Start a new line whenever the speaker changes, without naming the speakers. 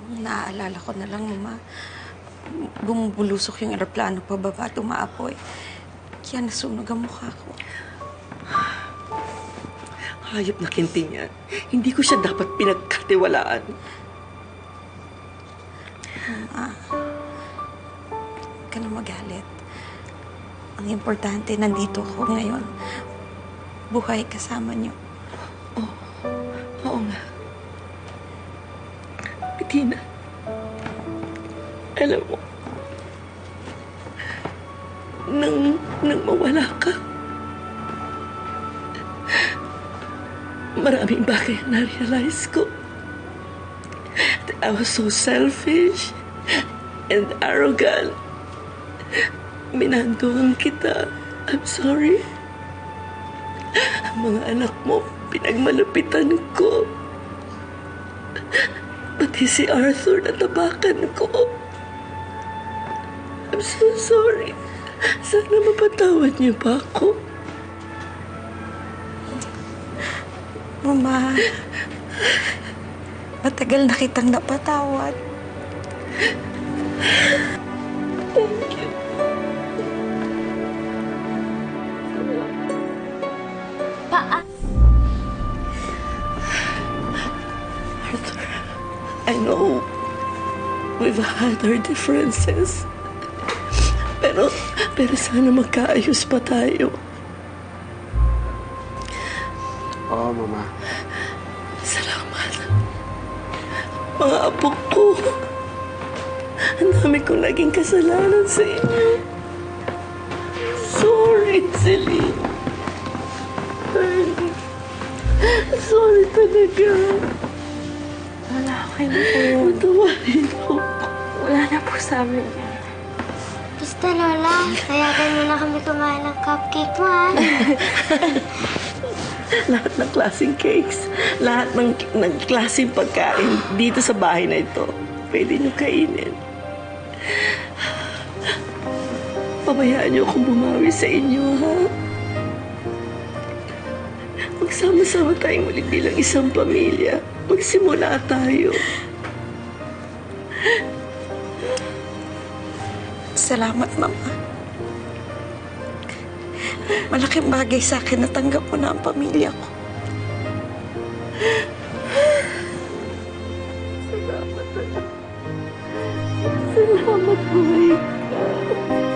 Naaalala ko na lang, Mama. Bumubulusok yung eroplano pababa at umaapoy. Kaya nasunog ang mukha ko.
Hayop na Kinting yan. Hindi ko siya dapat pinagkatiwalaan.
Mama, huwag ka na magalit. Ang importante, nandito ko ngayon. Buhay kasama niyo.
Oo nga. Bettina, alam mo, nang mawala ka, maraming bagay na na-realize ko. That I was so selfish and arrogant. Minandohan kita. I'm sorry. Ang mga anak mo, pinagmalapitan ko. Pati si Arthur, natabakan ko. I'm so sorry. Sana mapatawad niyo pa ako.
Mama, matagal na kitang napatawad.
Thank you. Arthur, I know we've had our differences. Pero sana magkaayos pa tayo.
Oo, Mama.
Salamat. Mga apo ko. Ang dami kong naging kasalanan sa inyo. Sorry, Celine. Sorry talaga.
Wala, okay na po.
Matawarin mo.
Wala na po sa amin yan.
Basta, Lola, kayagan mo na kami kumain ng cupcake mo, ha?
Lahat ng klaseng cakes, lahat ng klaseng pagkain dito sa bahay na ito, pwede niyo kainin. Pabayaan niyo akong bumawi sa inyo, ha? Magsama-sama tayong muli bilang isang pamilya. Magsimula tayo.
Salamat, Mama. Malaking bagay sa akin na tanggap mo na ang pamilya ko.
Salamat, buhay ka.